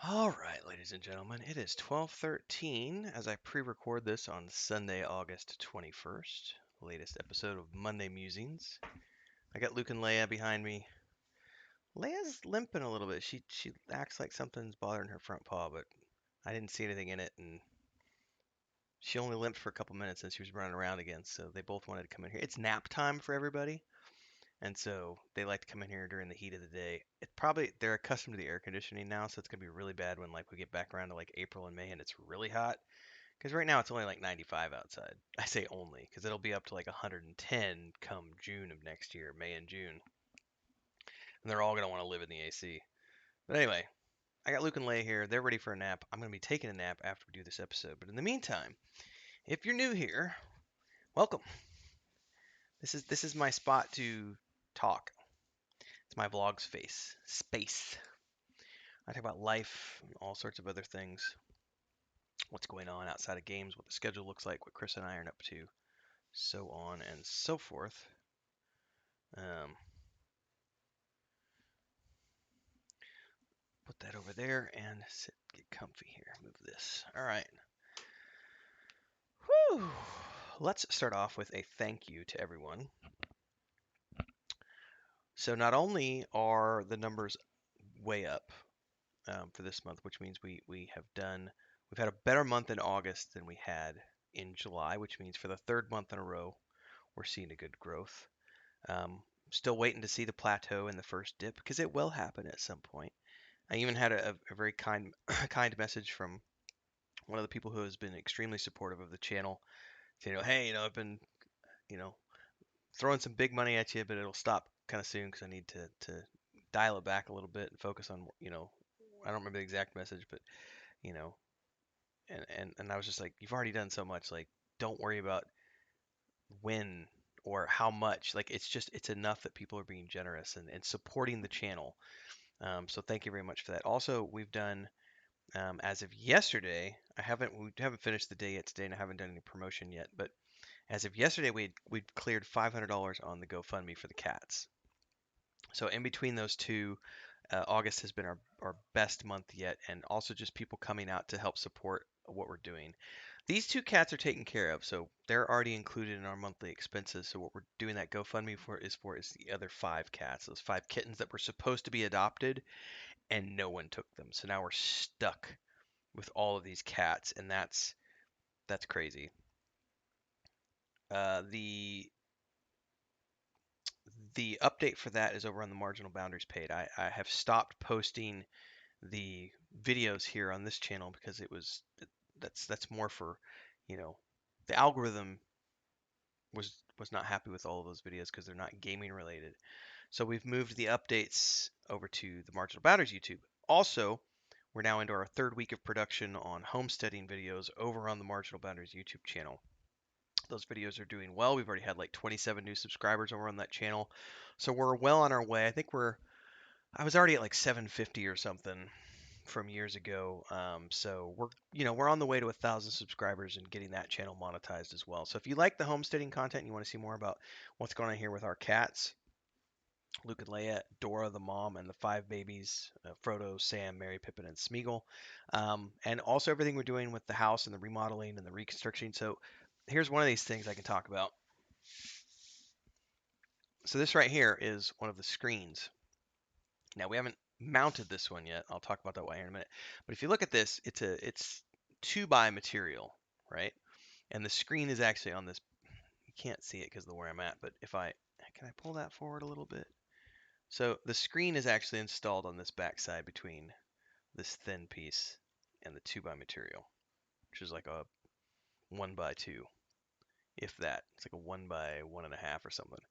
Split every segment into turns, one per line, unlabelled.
All right, ladies and gentlemen, it is 12:13 as I pre-record this on Sunday, August 21st, latest episode of Monday Musings. I got Luke and Leia behind me. Leia's limping a little bit. She acts like something's bothering her front paw, but I didn't see anything in it, and she only limped for a couple minutes and she was running around again. So they both wanted to come in here. It's nap time for everybody, and so they like to come in here during the heat of the day. It probably they're accustomed to the air conditioning now, so it's gonna be really bad when like we get back around to like April and May and it's really hot. Because right now it's only like 95 outside. I say only because it'll be up to like 110 come June of next year, May and June, and they're all gonna want to live in the AC. But anyway, I got Luke and Leia here. They're ready for a nap. I'm gonna be taking a nap after we do this episode. But in the meantime, if you're new here, welcome. This is my spot to talk. It's my vlog space. I talk about life and all sorts of other things. What's going on outside of games, what the schedule looks like, what Chris and I are up to, so on and so forth. Um, Put that over there and sit, get comfy here. Move this. All right. Whew. Let's start off with a thank you to everyone. So not only are the numbers way up for this month, which means we've had a better month in August than we had in July, which means for the third month in a row we're seeing a good growth. Still waiting to see the plateau and the first dip because it will happen at some point. I even had a very kind kind message from one of the people who has been extremely supportive of the channel. Saying, hey, I've been, you know, throwing some big money at you, but it'll stop kind of soon because I need to dial it back a little bit and focus on, I don't remember the exact message, but you know, and I was just like, you've already done so much, like, don't worry about when or how much. Like, it's enough that people are being generous and supporting the channel. So thank you very much for that. Also, we've done as of yesterday, we haven't finished the day yet today, and I haven't done any promotion yet. But as of yesterday, we'd cleared $500 on the GoFundMe for the cats. So in between those two, August has been our best month yet, and also just people coming out to help support what we're doing. These two cats are taken care of, so they're already included in our monthly expenses. So what we're doing that GoFundMe for is the other five cats, those five kittens that were supposed to be adopted, and no one took them. So now we're stuck with all of these cats, and that's crazy. The update for that is over on the Marginal Boundaries page. I have stopped posting the videos here on this channel because that's more for, you know, the algorithm was not happy with all of those videos because they're not gaming related. So we've moved the updates over to the Marginal Boundaries YouTube. Also, we're now into our third week of production on homesteading videos over on the Marginal Boundaries YouTube channel. Those videos are doing well. We've already had like 27 new subscribers over on that channel. So we're well on our way. I was already at like 750 or something from years ago. So we're on the way to 1,000 subscribers and getting that channel monetized as well. So if you like the homesteading content and you want to see more about what's going on here with our cats, Luke and Leia, Dora the mom, and the five babies, Frodo, Sam, Mary, Pippin, and Smeagol, and also everything we're doing with the house and the remodeling and the reconstruction. So here's one of these things I can talk about. So this right here is one of the screens. Now we haven't mounted this one yet. I'll talk about that here in a minute. But if you look at this, it's 2x material, right? And the screen is actually on this. You can't see it because of where I'm at, but if I can I pull that forward a little bit? So the screen is actually installed on this backside between this thin piece and the 2x material, which is like a 1x2, if that. It's like a 1x1.5 or something.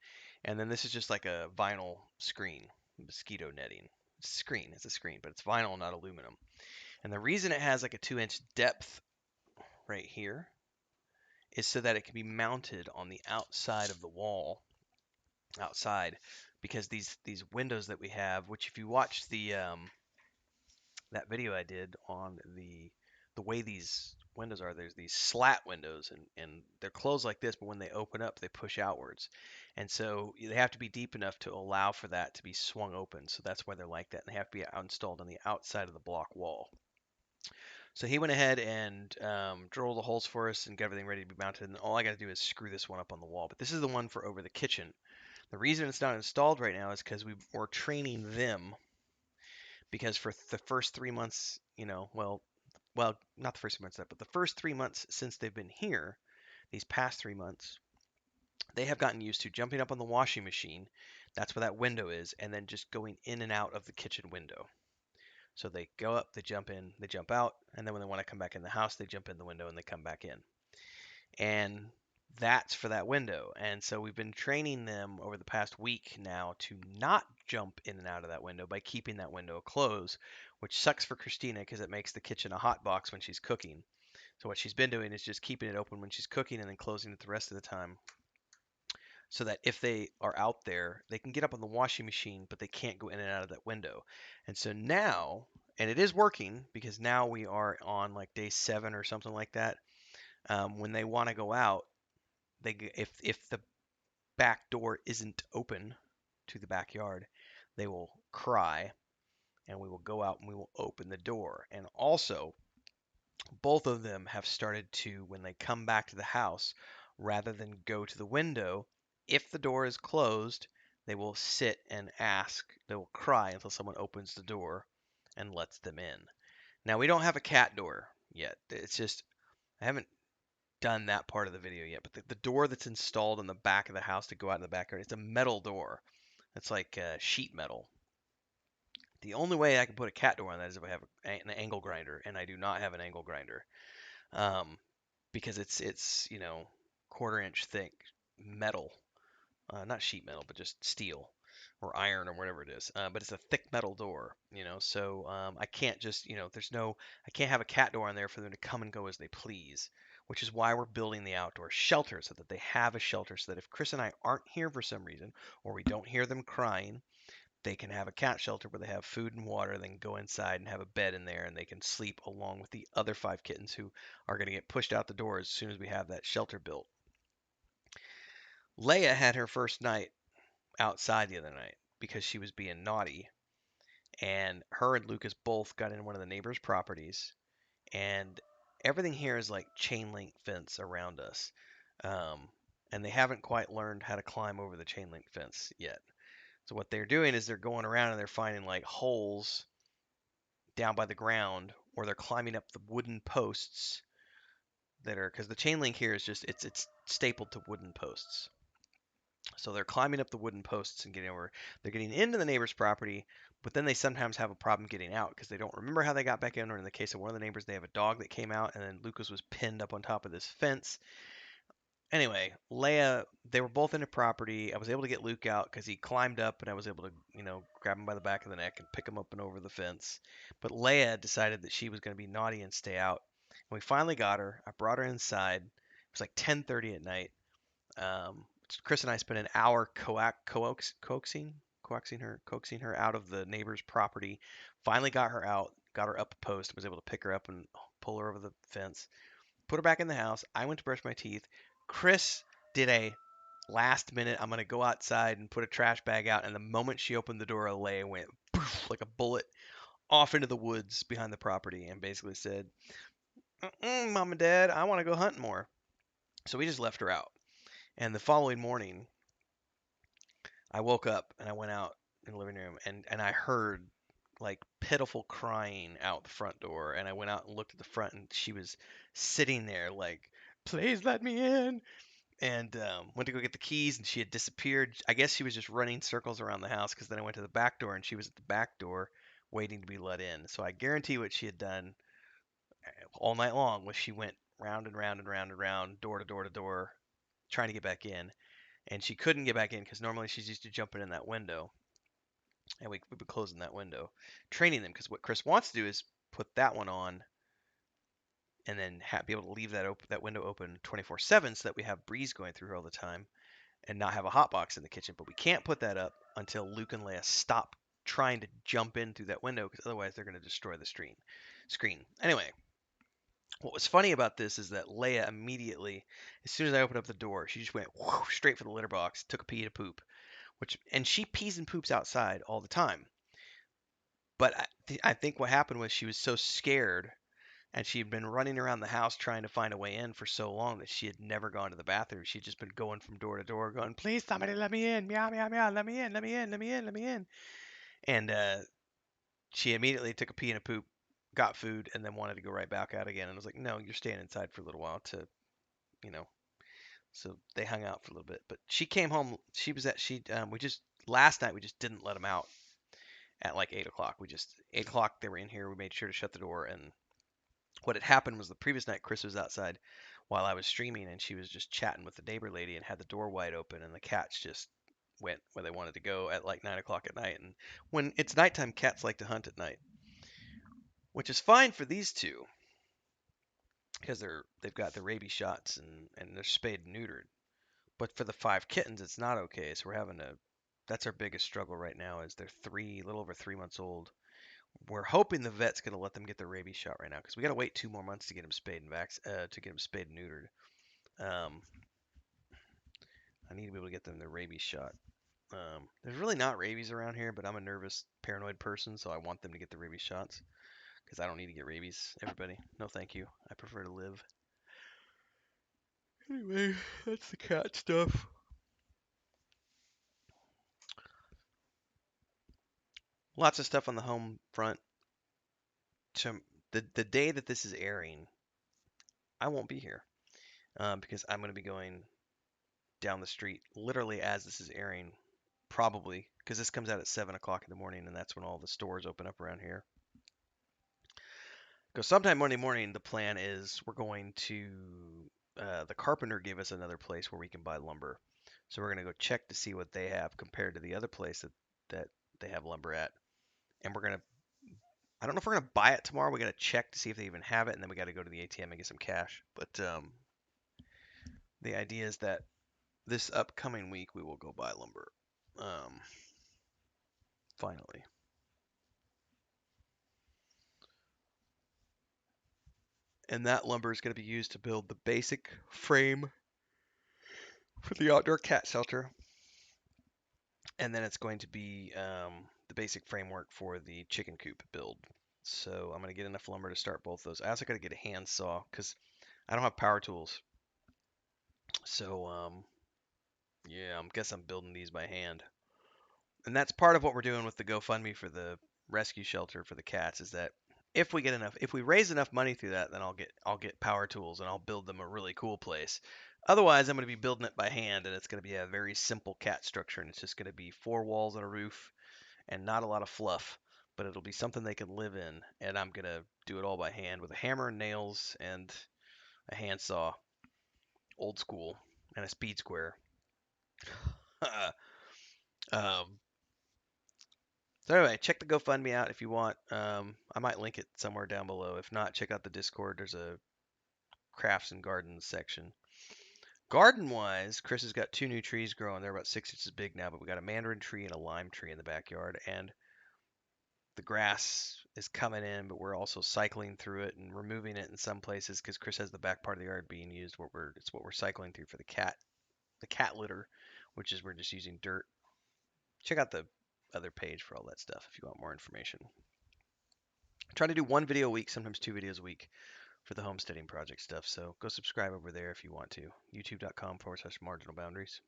And then this is just like a vinyl screen, mosquito netting. It's a screen, but it's vinyl, not aluminum. And the reason it has like a 2-inch depth right here is so that it can be mounted on the outside of the wall outside, because these windows that we have, which if you watch the that video I did on the the way these windows are, there's these slat windows, and they're closed like this, but when they open up, they push outwards. And so they have to be deep enough to allow for that to be swung open. So that's why they're like that. And they have to be installed on the outside of the block wall. So he went ahead and drilled the holes for us and got everything ready to be mounted. And all I got to do is screw this one up on the wall. But this is the one for over the kitchen. The reason it's not installed right now is because we're training them, because for the first 3 months, well, not the first 3 months, but the first 3 months since they've been here, these past 3 months, they have gotten used to jumping up on the washing machine. That's where that window is, and then just going in and out of the kitchen window. So they go up, they jump in, they jump out, and then when they want to come back in the house, they jump in the window and they come back in. And that's for that window. And so we've been training them over the past week now to not jump in and out of that window by keeping that window closed, which sucks for Christina because it makes the kitchen a hot box when she's cooking. So what she's been doing is just keeping it open when she's cooking and then closing it the rest of the time, so that if they are out there, they can get up on the washing machine, but they can't go in and out of that window. And so now, and it is working because now we are on like day 7 or something like that. When they want to go out, if the back door isn't open to the backyard, they will cry, and we will go out and we will open the door. And also, both of them have started to, when they come back to the house, rather than go to the window, if the door is closed, they will sit and ask, they will cry until someone opens the door and lets them in. Now, we don't have a cat door yet. It's just, I haven't done that part of the video yet, but the door that's installed in the back of the house to go out in the backyard, it's a metal door. It's like sheet metal. The only way I can put a cat door on that is if I have an angle grinder, and I do not have an angle grinder. Um, because it's 1/4 inch thick metal, not sheet metal, but just steel or iron or whatever it is. But it's a thick metal door, so I can't just, I can't have a cat door on there for them to come and go as they please, which is why we're building the outdoor shelter, so that they have a shelter, so that if Chris and I aren't here for some reason, or we don't hear them crying, they can have a cat shelter where they have food and water, then go inside and have a bed in there, and they can sleep along with the other 5 kittens who are going to get pushed out the door as soon as we have that shelter built. Leia had her first night outside the other night because she was being naughty, and her and Lucas both got in one of the neighbors' properties, and everything here is like chain link fence around us. Um, and they haven't quite learned how to climb over the chain link fence yet. So what they're doing is they're going around and they're finding like holes down by the ground, or they're climbing up the wooden posts that are, because the chain link here is just it's stapled to wooden posts. So they're climbing up the wooden posts and getting over. They're getting into the neighbor's property, but then they sometimes have a problem getting out because they don't remember how they got back in. Or in the case of one of the neighbors, they have a dog that came out, and then Lucas was pinned up on top of this fence. Anyway, Leia, they were both in the property. I was able to get Luke out because he climbed up, and I was able to, grab him by the back of the neck and pick him up and over the fence. But Leia decided that she was going to be naughty and stay out. And we finally got her. I brought her inside. It was like 10:30 at night. Chris and I spent an hour coaxing her out of the neighbor's property. Finally got her out, got her up a post, was able to pick her up and pull her over the fence, put her back in the house. I went to brush my teeth. Chris did a last minute, I'm going to go outside and put a trash bag out. And the moment she opened the door, Leia went poof, like a bullet off into the woods behind the property and basically said, Mom and Dad, I want to go hunting more. So we just left her out. And the following morning, I woke up and I went out in the living room, and I heard like pitiful crying out the front door. And I went out and looked at the front, and she was sitting there like, please let me in. And went to go get the keys, and she had disappeared. I guess she was just running circles around the house, because then I went to the back door and she was at the back door waiting to be let in. So I guarantee what she had done all night long was she went round and round and round and round, door to door to door, trying to get back in. And she couldn't get back in because normally she's used to jumping in that window. And we've been closing that window, training them, because what Chris wants to do is put that one on and then be able to leave that window open 24/7, so that we have breeze going through here all the time and not have a hot box in the kitchen. But we can't put that up until Luke and Leia stop trying to jump in through that window, because otherwise they're going to destroy the screen. Anyway, What was funny about this is that Leia immediately, as soon as I opened up the door, she just went whoosh, straight for the litter box, took a pee and a poop, and she pees and poops outside all the time. But I think what happened was she was so scared and she had been running around the house trying to find a way in for so long that she had never gone to the bathroom. She'd just been going from door to door, going, "Please, somebody let me in, meow meow meow, let me in, let me in, let me in, let me in." And she immediately took a pee and a poop, got food, and then wanted to go right back out again. And I was like, "No, you're staying inside for a little while to, you know." So they hung out for a little bit. But she came home. She was at she we just last night we just didn't let them out at like 8 o'clock. We just 8 o'clock they were in here. We made sure to shut the door. And what had happened was the previous night Chris was outside while I was streaming, and she was just chatting with the neighbor lady and had the door wide open, and the cats just went where they wanted to go at like 9 o'clock at night. And when it's nighttime, cats like to hunt at night, which is fine for these two because they've got the rabies shots and they're spayed and neutered. But for the five kittens, it's not okay. So we're having to. That's our biggest struggle right now. Is they're a little over 3 months old. We're hoping the vet's gonna let them get their rabies shot right now because we gotta wait 2 more months to get them spayed and to get them spayed and neutered. Um, I need to be able to get them their rabies shot. There's really not rabies around here, but I'm a nervous, paranoid person, so I want them to get the rabies shots because I don't need to get rabies. Everybody, no, thank you. I prefer to live. Anyway, that's the cat stuff. Lots of stuff on the home front. To the day that this is airing, I won't be here because I'm going to be going down the street literally as this is airing, probably because this comes out at 7 o'clock in the morning, and that's when all the stores open up around here. Because sometime Monday morning, the plan is we're going to. The carpenter gave us another place where we can buy lumber, so we're gonna go check to see what they have compared to the other place that they have lumber at, and we're gonna. I don't know if we're gonna buy it tomorrow. We gotta check to see if they even have it, and then we gotta go to the ATM and get some cash. But the idea is that this upcoming week we will go buy lumber. Um, Finally, and that lumber is gonna be used to build the basic frame for the outdoor cat shelter, and then it's going to be the basic framework for the chicken coop build. So I'm gonna get enough lumber to start both those. I also gotta get a handsaw because I don't have power tools. So yeah, I guess I'm building these by hand. And that's part of what we're doing with the GoFundMe for the rescue shelter for the cats is that if we raise enough money through that, then I'll get power tools and I'll build them a really cool place. Otherwise, I'm going to be building it by hand, and it's going to be a very simple cat structure, and it's just going to be four walls and a roof, and not a lot of fluff. But it'll be something they can live in, and I'm going to do it all by hand with a hammer and nails and a handsaw, old school, and a speed square. um, So anyway, check the GoFundMe out if you want. I might link it somewhere down below. If not, check out the Discord. There's a crafts and gardens section. Garden wise, Chris has got two new trees growing. They're about 6 inches big now, but we got a mandarin tree and a lime tree in the backyard, and the grass is coming in, but we're also cycling through it and removing it in some places because Chris has the back part of the yard being used. What we're cycling through for the cat litter, which is we're just using dirt. Check out the other page for all that stuff if you want more information. Try to do one video a week, sometimes two videos a week for the homesteading project stuff. So go subscribe over there if you want to. YouTube.com/marginal boundaries.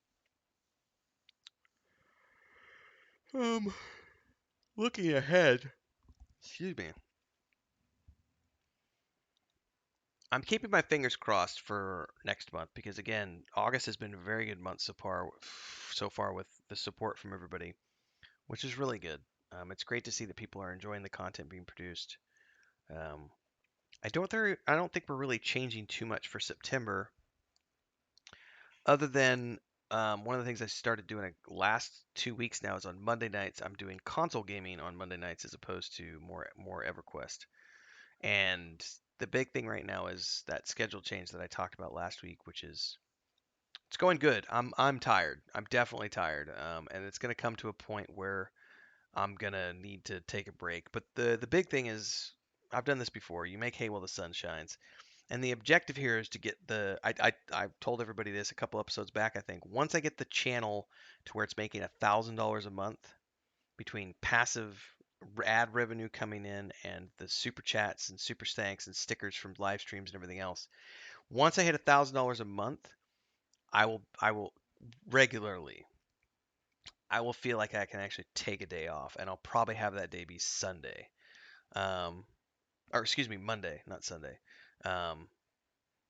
Um, Looking ahead, excuse me. I'm keeping my fingers crossed for next month because again, August has been a very good month so far with the support from everybody, which is really good. It's great to see that people are enjoying the content being produced. Um, I don't think we're really changing too much for September other than one of the things I started doing last 2 weeks now is on Monday nights. I'm doing console gaming on Monday nights as opposed to more EverQuest. And the big thing right now is that schedule change that I talked about last week, which is it's going good. I'm tired. I'm definitely tired. And it's gonna come to a point where I'm gonna need to take a break. But the big thing is I've done this before. You make hay while the sun shines. And the objective here is to get the I told everybody this a couple episodes back, I think. Once I get the channel to where it's making $1,000 a month between passive ad revenue coming in and the super chats and super thanks and stickers from live streams and everything else. Once I hit $1,000 a month, I will regularly I will feel like I can actually take a day off, and I'll probably have that day be Sunday, um, or excuse me, Monday, not Sunday. Um,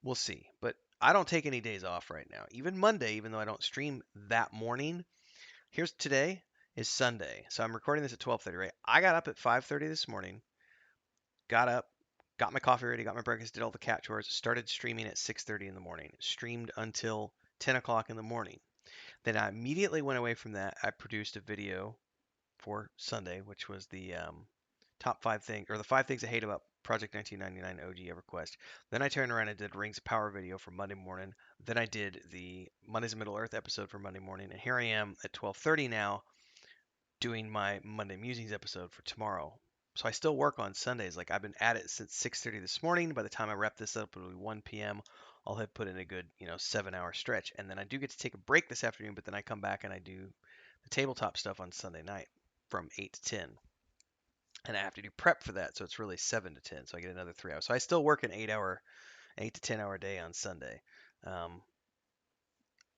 we'll see, but I don't take any days off right now. Even Monday, even though I don't stream that morning. Here's today is Sunday, so I'm recording this at 12:30. Right? I got up at 5:30 this morning. Got up, got my coffee ready, got my breakfast, did all the cat chores, started streaming at 6:30 in the morning. Streamed until 10 o'clock in the morning. Then I immediately went away from that. I produced a video for Sunday, which was the top five things, or the five things I hate about Project 1999 OG EverQuest. Then I turned around and did Rings of Power video for Monday morning. Then I did the Mondays in Middle Earth episode for Monday morning, and here I am at 12:30 now doing my Monday Musings episode for tomorrow. So I still work on Sundays. Like I've been at it since 6:30 this morning. By the time I wrap this up, it'll be 1 p.m. I'll have put in a good, 7-hour stretch, and then I do get to take a break this afternoon. But then I come back and I do the tabletop stuff on Sunday night from 8 to 10, and I have to do prep for that. So it's really 7 to 10. So I get another 3 hours. So I still work an 8 to 10 hour day on Sunday. Um,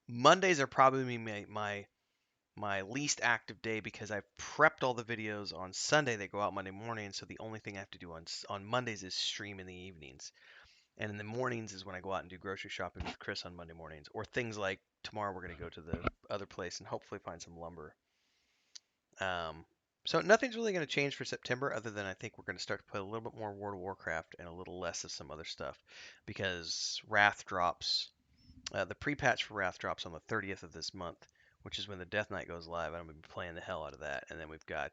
Mondays are probably my least active day because I've prepped all the videos on Sunday that go out Monday morning. So the only thing I have to do on Mondays is stream in the evenings, and in the mornings is when I go out and do grocery shopping with Chris on Monday mornings, or things like tomorrow we're going to go to the other place and hopefully find some lumber. Um, so nothing's really going to change for September, other than I think we're going to start to play a little bit more World of Warcraft and a little less of some other stuff, because Wrath drops. The pre-patch for Wrath drops on the 30th of this month, which is when the Death Knight goes live, and I'm going to be playing the hell out of that. And then we've got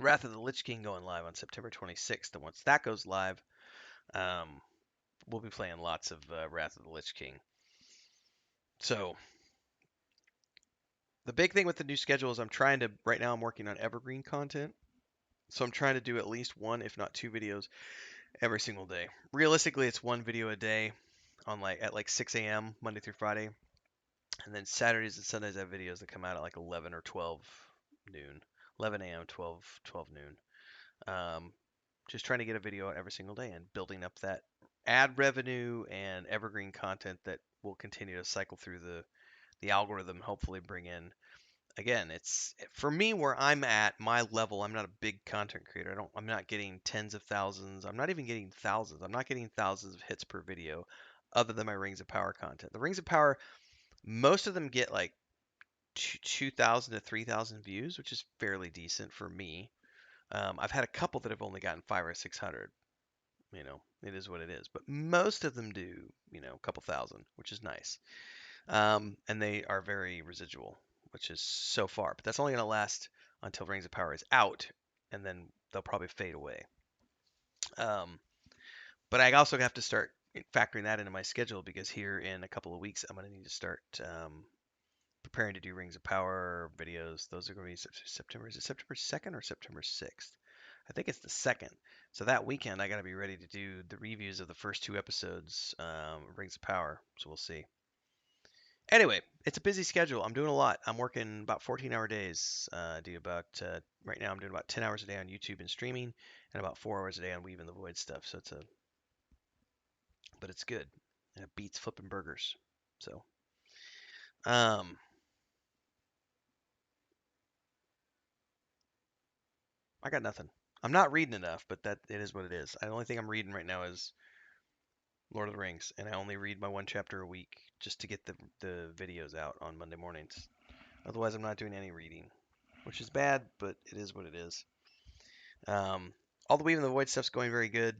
Wrath of the Lich King going live on September 26th, and once that goes live, um, we'll be playing lots of Wrath of the Lich King. So the big thing with the new schedule is right now I'm working on evergreen content. So I'm trying to do at least one, if not two videos every single day. Realistically, it's one video a day at like 6 a.m. Monday through Friday. And then Saturdays and Sundays I have videos that come out at like 11 or 12 noon. 11 a.m., 12 noon. Just trying to get a video out every single day and building up that ad revenue and evergreen content that will continue to cycle through the algorithm, hopefully bring in. Again, it's for me where I'm at my level. I'm not a big content creator. I'm not getting tens of thousands. I'm not even getting thousands. I'm not getting thousands of hits per video, other than my Rings of Power content. The Rings of Power, most of them get like 2,000 to 3,000 views, which is fairly decent for me. I've had a couple that have only gotten 500 or 600. It is what it is. But most of them do, a couple thousand, which is nice. And they are very residual, which is so far. But that's only going to last until Rings of Power is out, and then they'll probably fade away. Um, but I also have to start factoring that into my schedule, because here in a couple of weeks, I'm going to need to start preparing to do Rings of Power videos. Those are going to be September. Is it September 2nd or September 6th? I think it's the 2nd. So that weekend, I got to be ready to do the reviews of the first two episodes of Rings of Power. So we'll see. Anyway, it's a busy schedule. I'm doing a lot. I'm working about 14-hour days. Right now I'm doing about 10 hours a day on YouTube and streaming, and about 4 hours a day on Weaving the Void stuff. So but it's good, and it beats flipping burgers. So, um, I got nothing. I'm not reading enough, but that it is what it is. The only thing I'm reading right now is Lord of the Rings, and I only read my one chapter a week just to get the videos out on Monday mornings. Otherwise, I'm not doing any reading, which is bad, but it is what it is. All the Weaving the Void stuff's going very good.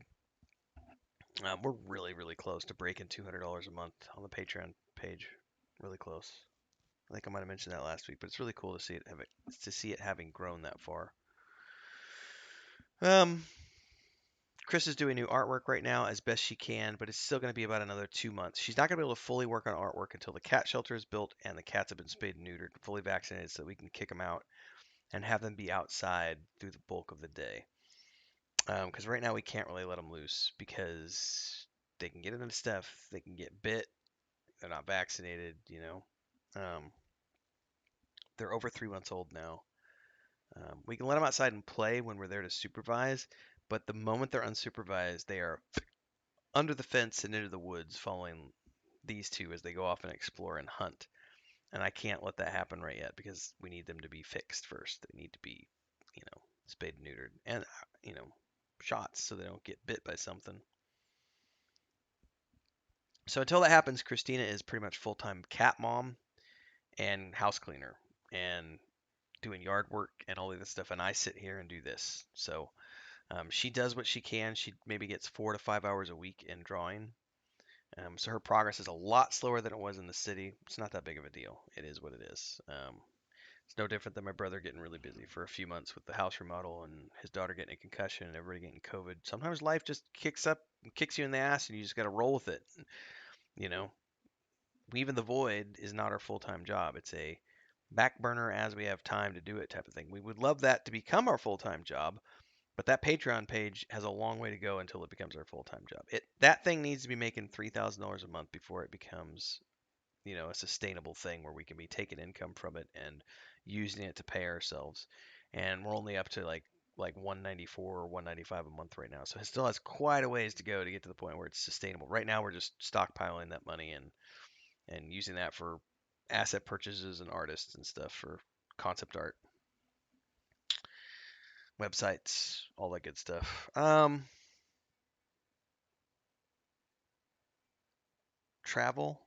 We're really, really close to breaking $200 a month on the Patreon page. Really close. I think I might have mentioned that last week, but it's really cool to see it having grown that far. Chris is doing new artwork right now as best she can, but it's still going to be about another 2 months. She's not going to be able to fully work on artwork until the cat shelter is built and the cats have been spayed and neutered, fully vaccinated, so we can kick them out and have them be outside through the bulk of the day. Because right now we can't really let them loose because they can get into stuff, they can get bit, they're not vaccinated, you know. They're over 3 months old now. We can let them outside and play when we're there to supervise, but the moment they're unsupervised, they are under the fence and into the woods following these two as they go off and explore and hunt. And I can't let that happen right yet because we need them to be fixed first. They need to be, you know, spayed and neutered and, you know, shots so they don't get bit by something. So until that happens, Christina is pretty much full-time cat mom and house cleaner and doing yard work and all of this stuff. And I sit here and do this. So she does what she can. She maybe gets 4 to 5 hours a week in drawing. So her progress is a lot slower than it was in the city. It's not that big of a deal. It is what it is. It's no different than my brother getting really busy for a few months with the house remodel and his daughter getting a concussion and everybody getting COVID. Sometimes life just kicks up and kicks you in the ass and you just got to roll with it. You know, weaving the void is not our full-time job. It's a back burner as we have time to do it type of thing. We would love that to become our full-time job, but that Patreon page has a long way to go until it becomes our full-time job. That thing needs to be making $3,000 a month before it becomes, you know, a sustainable thing where we can be taking income from it and using it to pay ourselves. And we're only up to like 194 or 195 a month right now. So it still has quite a ways to go to get to the point where it's sustainable. Right now we're just stockpiling that money and using that for asset purchases and artists and stuff for concept art, websites, all that good stuff. Travel.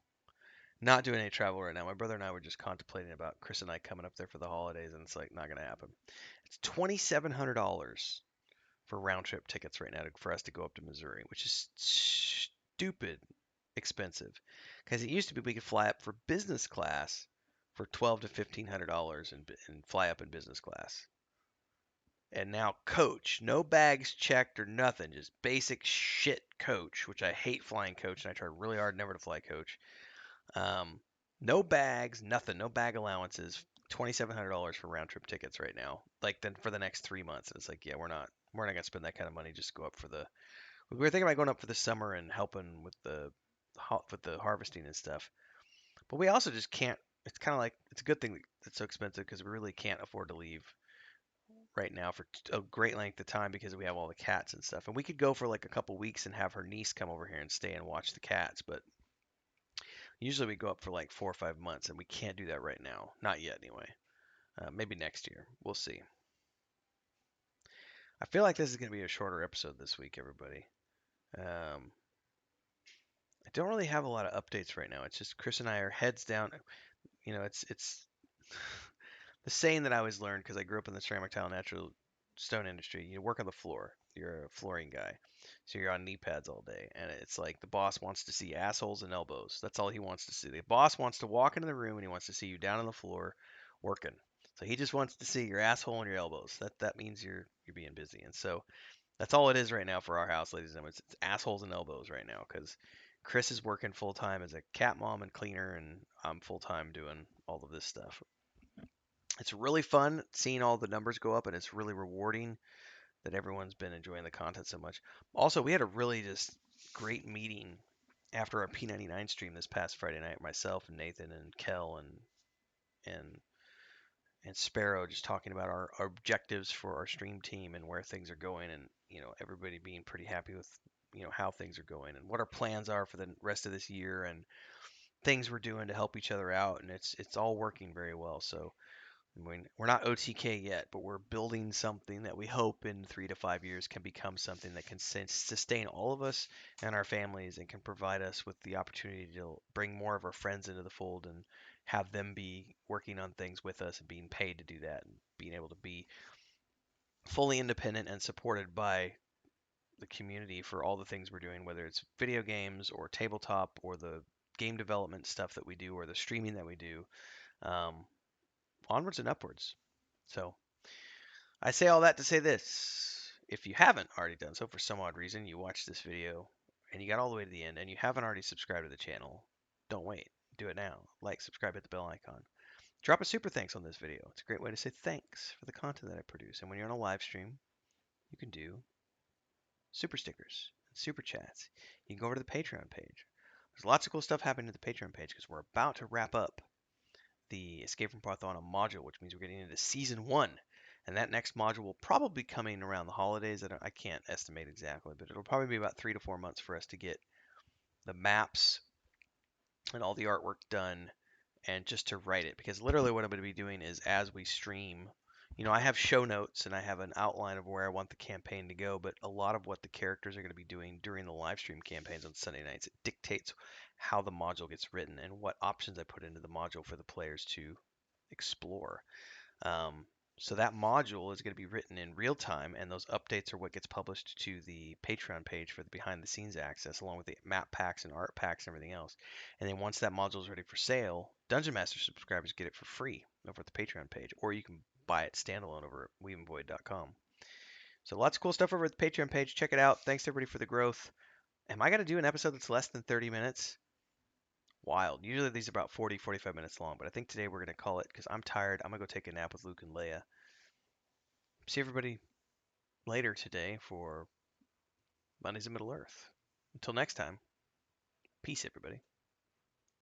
Not doing any travel right now. My brother and I were just contemplating about Chris and I coming up there for the holidays, and it's like not gonna happen. It's $2,700 for round trip tickets right now for us to go up to Missouri, which is stupid expensive. Because it used to be we could fly up for business class for $1,200 to $1,500 and fly up in business class. And now coach, no bags checked or nothing, just basic shit coach, which I hate flying coach, and I try really hard never to fly coach. Um, no bags, nothing, no bag allowances. $2,700 for round trip tickets right now. Like then for the next 3 months, and it's like, yeah, we're not gonna spend that kind of money just go up for the. We were thinking about going up for the summer and helping with the harvesting and stuff, but we also just can't. It's kind of like it's a good thing that it's so expensive because we really can't afford to leave right now for a great length of time because we have all the cats and stuff. And we could go for like a couple weeks and have her niece come over here and stay and watch the cats, but usually we go up for like 4 or 5 months, and we can't do that right now. Not yet, anyway. Maybe next year. We'll see. I feel like this is going to be a shorter episode this week, everybody. Um, I don't really have a lot of updates right now. It's just Chris and I are heads down. You know, it's the saying that I always learned because I grew up in the ceramic tile natural stone industry. You work on the floor. You're a flooring guy, so you're on knee pads all day, and it's like the boss wants to see assholes and elbows. That's all he wants to see. The boss wants to walk into the room and he wants to see you down on the floor working. So he just wants to see your asshole and your elbows. That means you're being busy, and so that's all it is right now for our house, ladies and gentlemen. It's assholes and elbows right now because Chris is working full time as a cat mom and cleaner, and I'm full time doing all of this stuff. It's really fun seeing all the numbers go up, and it's really rewarding that everyone's been enjoying the content so much. Also, we had a really just great meeting after our P99 stream this past Friday night. Myself and Nathan and Kel and and Sparrow just talking about our objectives for our stream team and where things are going, and everybody being pretty happy with how things are going and what our plans are for the rest of this year and things we're doing to help each other out, and it's all working very well. So I mean, we're not OTK yet, but we're building something that we hope in 3 to 5 years can become something that can sustain all of us and our families and can provide us with the opportunity to bring more of our friends into the fold and have them be working on things with us and being paid to do that and being able to be fully independent and supported by the community for all the things we're doing, whether it's video games or tabletop or the game development stuff that we do or the streaming that we do. Um, Onwards and upwards. So I say all that to say this. If you haven't already done so for some odd reason, you watched this video and you got all the way to the end and you haven't already subscribed to the channel, don't wait. Do it now. Like, subscribe, hit the bell icon. Drop a super thanks on this video. It's a great way to say thanks for the content that I produce. And when you're on a live stream, you can do super stickers, and super chats. You can go over to the Patreon page. There's lots of cool stuff happening to the Patreon page because we're about to wrap up the Escape from Parthona module, which means we're getting into season 1. And that next module will probably be coming around the holidays. I can't estimate exactly, but it'll probably be about 3 to 4 months for us to get the maps and all the artwork done and just to write it. Because literally what I'm going to be doing is as we stream, I have show notes and I have an outline of where I want the campaign to go, but a lot of what the characters are going to be doing during the live stream campaigns on Sunday nights, it dictates how the module gets written and what options I put into the module for the players to explore. Um, so that module is going to be written in real time, and those updates are what gets published to the Patreon page for the behind the scenes access, along with the map packs and art packs and everything else. And then once that module is ready for sale, Dungeon Master subscribers get it for free over at the Patreon page, or you can buy it standalone over at weaveandvoid.com. So lots of cool stuff over at the Patreon page. Check it out. Thanks everybody for the growth. Am I going to do an episode that's less than 30 minutes? Wild. Usually these are about 40, 45 minutes long, but I think today we're going to call it because I'm tired. I'm going to go take a nap with Luke and Leia. See everybody later today for Mondays in Middle Earth. Until next time, peace, everybody.